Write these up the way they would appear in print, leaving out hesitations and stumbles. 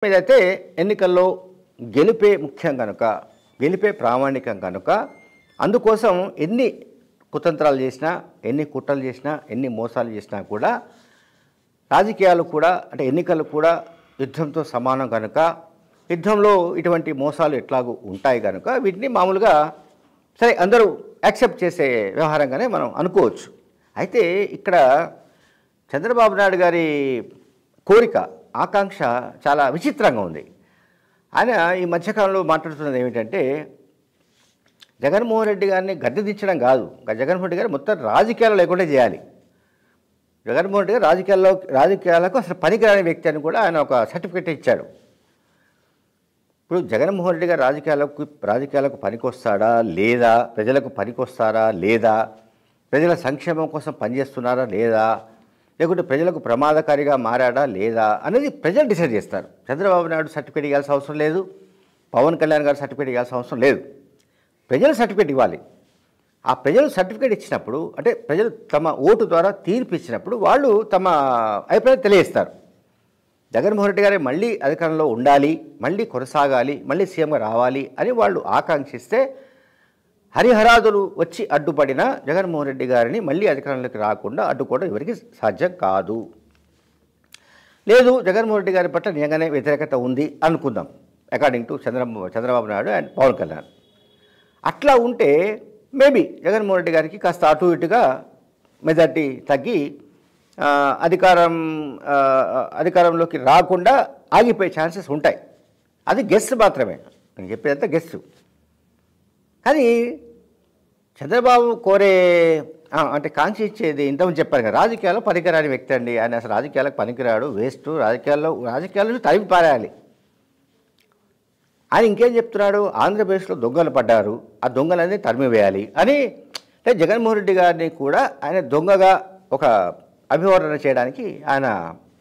మీదైతే ఎన్నికల్లో గెలిపే ముఖ్యం కనుక, గెలిపే ప్రామాణికం కనుక, అందుకోసం ఎన్ని కుతంత్రాలు చేసినా, ఎన్ని కుట్రలు చేసినా, ఎన్ని మోసాలు చేసినా కూడా రాజకీయాలు కూడా అంటే ఎన్నికలు కూడా యుద్ధంతో సమానం కనుక, యుద్ధంలో ఇటువంటి మోసాలు ఎట్లాగూ ఉంటాయి కనుక వీటిని మామూలుగా సరే అందరూ యాక్సెప్ట్ చేసే వ్యవహారంగానే మనం అనుకోవచ్చు. అయితే ఇక్కడ చంద్రబాబు నాయుడు గారి కోరిక, ఆకాంక్ష చాలా విచిత్రంగా ఉంది. ఆయన ఈ మధ్యకాలంలో మాట్లాడుతున్నది ఏమిటంటే జగన్మోహన్ రెడ్డి గారిని గద్దె దించడం కాదు, జగన్మోహన్ రెడ్డి గారు మొత్తం రాజకీయాలు లేకుండా చేయాలి. జగన్మోహన్ రెడ్డి గారు రాజకీయాలకు అసలు పనికిరాని వ్యక్తి అని కూడా ఆయన ఒక సర్టిఫికెట్ ఇచ్చాడు. ఇప్పుడు జగన్మోహన్ రెడ్డి గారు రాజకీయాలకు పనికొస్తాడా లేదా, ప్రజలకు పనికొస్తారా లేదా, ప్రజల సంక్షేమం కోసం పనిచేస్తున్నారా లేదా, లేకుంటే ప్రజలకు ప్రమాదకారిగా మారాడా లేదా అనేది ప్రజలు డిసైడ్ చేస్తారు. చంద్రబాబు నాయుడు సర్టిఫికేట్ ఇవ్వాల్సిన అవసరం లేదు, పవన్ కళ్యాణ్ గారు సర్టిఫికేట్ ఇవ్వాల్సిన అవసరం లేదు. ప్రజలు సర్టిఫికేట్ ఇవ్వాలి. ఆ ప్రజలు సర్టిఫికేట్ ఇచ్చినప్పుడు అంటే ప్రజలు తమ ఓటు ద్వారా తీర్పు ఇచ్చినప్పుడు వాళ్ళు తమ అభిప్రాయం తెలియజేస్తారు. జగన్మోహన్ రెడ్డి గారే మళ్ళీ అధికారంలో ఉండాలి, మళ్ళీ కొనసాగాలి, మళ్ళీ సీఎంగా రావాలి అని వాళ్ళు ఆకాంక్షిస్తే హరిహరాదులు వచ్చి అడ్డుపడిన జగన్మోహన్ రెడ్డి గారిని మళ్ళీ అధికారంలోకి రాకుండా అడ్డుకోవడం ఎవరికి సాధ్యం కాదు. లేదు, జగన్మోహన్ రెడ్డి గారి పట్ల నిజంగానే వ్యతిరేకత ఉంది అనుకుందాం, according to Chandrababu Naidu and Pawan Kalyan. అట్లా ఉంటే మేబీ జగన్మోహన్ రెడ్డి గారికి కాస్త అటు ఇటుగా మెజార్టీ తగ్గి అధికారంలోకి రాకుండా ఆగిపోయే ఛాన్సెస్ ఉంటాయి. అది గెస్ట్ మాత్రమే, నేను చెప్పేదంతా గెస్ట్. కానీ చంద్రబాబు కోరే అంటే కాంక్ష ఇచ్చేది ఇంతకుముందు చెప్పారు కదా, రాజకీయాల్లో పనికిరాని వ్యక్తి అండి, ఆయన అసలు రాజకీయాలకు పనికిరాడు, వేస్ట్, రాజకీయాల నుంచి తరిమి పారేయాలి. ఆయన ఇంకేం చెప్తున్నాడు, ఆంధ్రప్రదేశ్లో దొంగలు పడ్డారు, ఆ దొంగలన్నీ తరిమివేయాలి అని. అంటే జగన్మోహన్ రెడ్డి గారిని కూడా ఆయన దొంగగా ఒక అభివర్ణన చేయడానికి ఆయన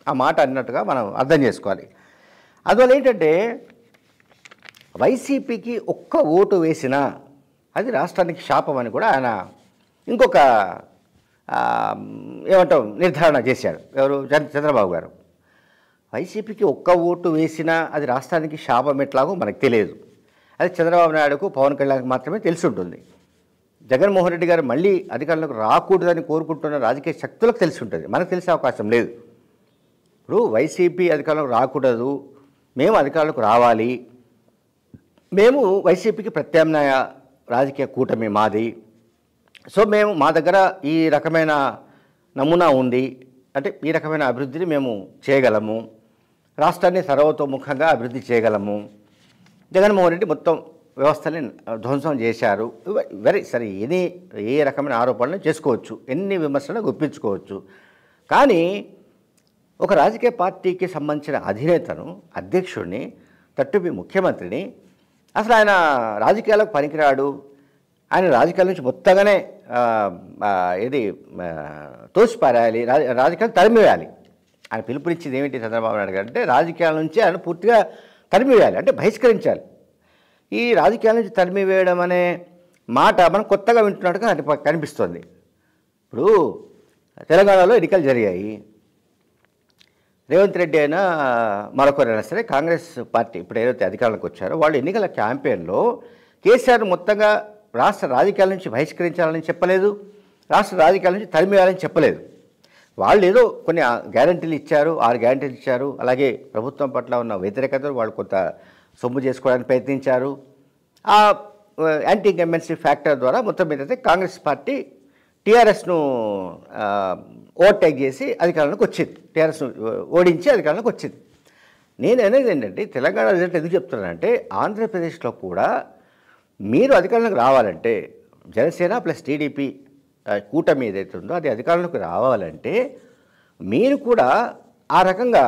ఆ మాట అన్నట్టుగా మనం అర్థం చేసుకోవాలి. అందువల్ల ఏంటంటే వైసీపీకి ఒక్క ఓటు వేసినా అది రాష్ట్రానికి శాపం అని కూడా ఆయన ఇంకొక ఏమంటాం నిర్ధారణ చేశాడు. ఎవరు? చంద్రబాబు గారు. వైసీపీకి ఒక్క ఓటు వేసినా అది రాష్ట్రానికి శాపం ఎట్లాగో మనకు తెలియదు. అది చంద్రబాబు నాయుడుకు, పవన్ కళ్యాణ్కి మాత్రమే తెలిసి ఉంటుంది. జగన్మోహన్ రెడ్డి గారు మళ్ళీ అధికారంలోకి రాకూడదని కోరుకుంటున్న రాజకీయ శక్తులకు తెలిసి ఉంటుంది, మనకు తెలిసే అవకాశం లేదు. ఇప్పుడు వైసీపీ అధికారంలోకి రాకూడదు, మేము అధికారంలోకి రావాలి, మేము వైసీపీకి ప్రత్యామ్నాయ రాజకీయ కూటమి మాది, సో మేము మా దగ్గర ఈ రకమైన నమూనా ఉంది, అంటే ఈ రకమైన అభివృద్ధిని మేము చేయగలము, రాష్ట్రాన్ని సర్వతోముఖంగా అభివృద్ధి చేయగలము, జగన్మోహన్ రెడ్డి మొత్తం వ్యవస్థని ధ్వంసం చేశారు, వెరీ సరే ఏ రకమైన ఆరోపణలు చేసుకోవచ్చు, ఎన్ని విమర్శలు గుప్పించుకోవచ్చు. కానీ ఒక రాజకీయ పార్టీకి సంబంధించిన అధినేతను, అధ్యక్షుడిని, తట్టుపి ముఖ్యమంత్రిని అసలు ఆయన రాజకీయాలకు పనికిరాడు, ఆయన రాజకీయాల నుంచి మొత్తంగానే తోసిపారేయాలి, రాజకీయాలు తరిమివేయాలి. ఆయన పిలుపునిచ్చింది ఏమిటి చంద్రబాబు నాయుడు గారు అంటే రాజకీయాల నుంచి ఆయన పూర్తిగా తరిమివేయాలి, అంటే బహిష్కరించాలి. ఈ రాజకీయాల నుంచి తరిమివేయడం అనే మాట మనం కొత్తగా వింటున్నట్టుగా కనిపిస్తుంది. ఇప్పుడు తెలంగాణలో ఎన్నికలు జరిగాయి, రేవంత్ రెడ్డి అయినా మరొకరైనా సరే కాంగ్రెస్ పార్టీ ఇప్పుడు ఏదైతే అధికారంలోకి వచ్చారో వాళ్ళు ఎన్నికల క్యాంపెయిన్లో కేసీఆర్ మొత్తంగా రాష్ట్ర రాజకీయాల నుంచి బహిష్కరించాలని చెప్పలేదు, రాష్ట్ర రాజకీయాల నుంచి తరిమేయాలని చెప్పలేదు. వాళ్ళు ఏదో కొన్ని గ్యారంటీలు ఇచ్చారు, 6 గ్యారంటీలు ఇచ్చారు, అలాగే ప్రభుత్వం పట్ల ఉన్న వ్యతిరేకతను వాళ్ళు కొంత సొమ్ము చేసుకోవడానికి ప్రయత్నించారు. ఆ యాంటీ ఇన్కంబెన్సీ ఫ్యాక్టర్ ద్వారా మొత్తం మీద కాంగ్రెస్ పార్టీ టీఆర్ఎస్ను ఓవర్టేక్ చేసి అధికారంలోకి వచ్చింది, టీఆర్ఎస్ను ఓడించి అధికారంలోకి వచ్చింది. నేను అనేది ఏంటంటే తెలంగాణ రిజల్ట్ ఎందుకు చెప్తున్నానంటే ఆంధ్రప్రదేశ్లో కూడా మీరు అధికారంలోకి రావాలంటే జనసేన ప్లస్ టీడీపీ కూటమి ఏదైతే ఉందో అది అధికారంలోకి రావాలంటే మీరు కూడా ఆ రకంగా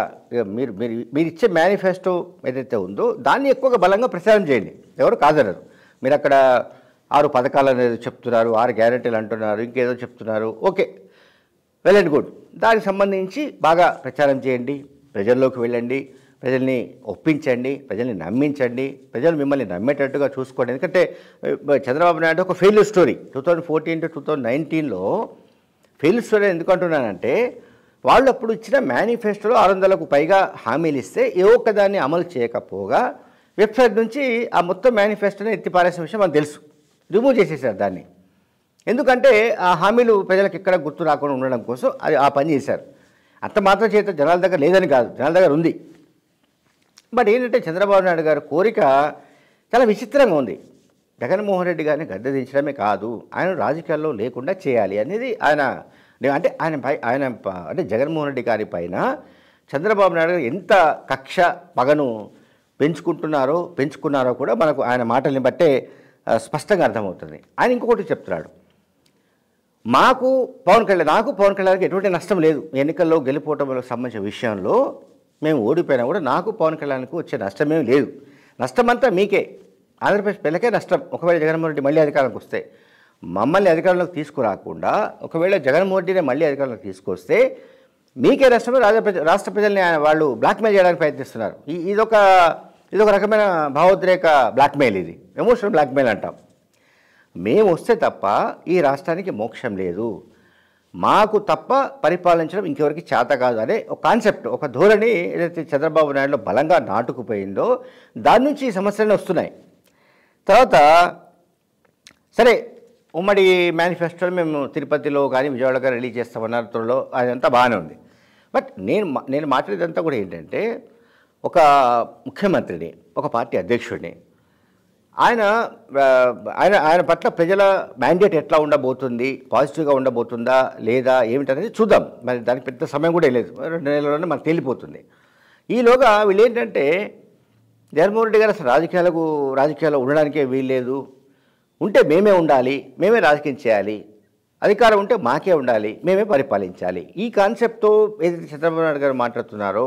మీరు ఇచ్చే మేనిఫెస్టో ఏదైతే ఉందో దాన్ని ఎక్కువగా బలంగా ప్రచారం చేయండి, ఎవరు కాదనరు. మీరు అక్కడ 6 పథకాలు అనేది చెప్తున్నారు, 6 గ్యారెంటీలు అంటున్నారు, ఇంకేదో చెప్తున్నారు, ఓకే, వెల్ అండ్ గుడ్. దానికి సంబంధించి బాగా ప్రచారం చేయండి, ప్రజల్లోకి వెళ్ళండి, ప్రజల్ని ఒప్పించండి, ప్రజల్ని నమ్మించండి, ప్రజలు మిమ్మల్ని నమ్మేటట్టుగా చూసుకోండి. ఎందుకంటే చంద్రబాబు నాయుడు ఒక ఫెయిల్యూర్ స్టోరీ 2014 to 2019లో ఫెయిల్యూర్ స్టోరీ ఎందుకు అంటున్నానంటే వాళ్ళు అప్పుడు ఇచ్చిన మేనిఫెస్టోలో 600కు పైగా హామీలు ఇస్తే ఏ ఒక్కదాన్ని అమలు చేయకపోగా వెబ్సైట్ నుంచి ఆ మొత్తం మేనిఫెస్టోని ఎత్తిపారేసిన విషయం మనకు తెలుసు. రిమూవ్ చేసేసారు దాన్ని. ఎందుకంటే ఆ హామీలు ప్రజలకు ఎక్కడ గుర్తు రాకుండా ఉండడం కోసం అది ఆ పని చేశారు. అంత మాత్రం చేత జనాల దగ్గర లేదని కాదు, జనాల దగ్గర ఉంది. బట్ ఏంటంటే చంద్రబాబు నాయుడు గారి కోరిక చాలా విచిత్రంగా ఉంది. జగన్మోహన్ రెడ్డి గారిని గద్దె దించడమే కాదు, ఆయన రాజకీయాల్లో లేకుండా చేయాలి అనేది ఆయన అంటే అంటే జగన్మోహన్ రెడ్డి గారి పైన చంద్రబాబు నాయుడు గారు ఎంత కక్ష పగను పెంచుకున్నారో కూడా మనకు ఆయన మాటల్ని బట్టే స్పష్టంగా అర్థమవుతుంది. ఆయన ఇంకొకటి చెప్తున్నాడు, నాకు పవన్ కళ్యాణ్కి ఎటువంటి నష్టం లేదు, ఎన్నికల్లో గెలిపోవటంలో సంబంధించిన విషయంలో మేము ఓడిపోయినా కూడా నాకు పవన్ కళ్యాణ్కు వచ్చే నష్టమేం లేదు, నష్టమంతా మీకే, ఆంధ్రప్రదేశ్ పిల్లకే నష్టం. ఒకవేళ జగన్మోహన్ రెడ్డి మళ్ళీ అధికారంలోకి వస్తే, మమ్మల్ని అధికారంలోకి తీసుకురాకుండా ఒకవేళ జగన్మోహన్ రెడ్డిని మళ్ళీ అధికారంలోకి తీసుకొస్తే మీకే నష్టమే, రాష్ట్ర ప్రజల్ని వాళ్ళు బ్లాక్మెయిల్ చేయడానికి ప్రయత్నిస్తున్నారు. ఇదొక రకమైన భావోద్రేక బ్లాక్మెయిల్, ఇది ఎమోషనల్ బ్లాక్మెయిల్ అంటాం. మేము వస్తే తప్ప ఈ రాష్ట్రానికి మోక్షం లేదు, మాకు తప్ప పరిపాలించడం ఇంకెవరికి చేత కాదు అనే ఒక కాన్సెప్ట్, ఒక ధోరణి ఏదైతే చంద్రబాబు నాయుడులో బలంగా నాటుకుపోయిందో దాని నుంచి ఈ సమస్యలు వస్తున్నాయి. తర్వాత సరే, ఉమ్మడి మేనిఫెస్టోలో మేము తిరుపతిలో కానీ విజయవాడ కానీ రిలీజ్ చేస్తామన్నారు త్వరలో, అదంతా బాగానే ఉంది. బట్ నేను మాట్లాడేదంతా కూడా ఏంటంటే, ఒక ముఖ్యమంత్రిని, ఒక పార్టీ అధ్యక్షుడిని, ఆయన పట్ల ప్రజల మ్యాండేట్ ఎట్లా ఉండబోతుంది, పాజిటివ్గా ఉండబోతుందా లేదా ఏమిటనేది చూద్దాం. మరి దానికి పెద్ద సమయం కూడా లేదు, 2 నెలల్లోనే మనకు తేలిపోతుంది. ఈలోగా వీళ్ళు ఏంటంటే, జగన్మోహన్ రెడ్డి గారు అసలు రాజకీయాల్లో ఉండడానికే వీల్లేదు, ఉంటే మేమే ఉండాలి, మేమే రాజకీయం చేయాలి, అధికారం ఉంటే మాకే ఉండాలి, మేమే పరిపాలించాలి, ఈ కాన్సెప్ట్తో ఏదైతే చంద్రబాబు నాయుడు గారు మాట్లాడుతున్నారో,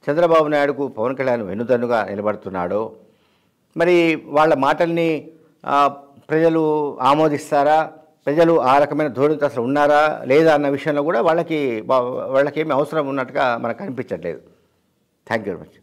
చంద్రబాబు నాయుడుకు పవన్ కళ్యాణ్ వెన్నుదన్నుగా నిలబడుతున్నాడో, మరి వాళ్ళ మాటల్ని ప్రజలు ఆమోదిస్తారా, ప్రజలు ఆ రకమైన ధోరణితో అసలు ఉన్నారా లేదా అన్న విషయంలో కూడా వాళ్ళకేమీ అవసరం ఉన్నట్టుగా మనకు అనిపించట్లేదు. Thank you very much.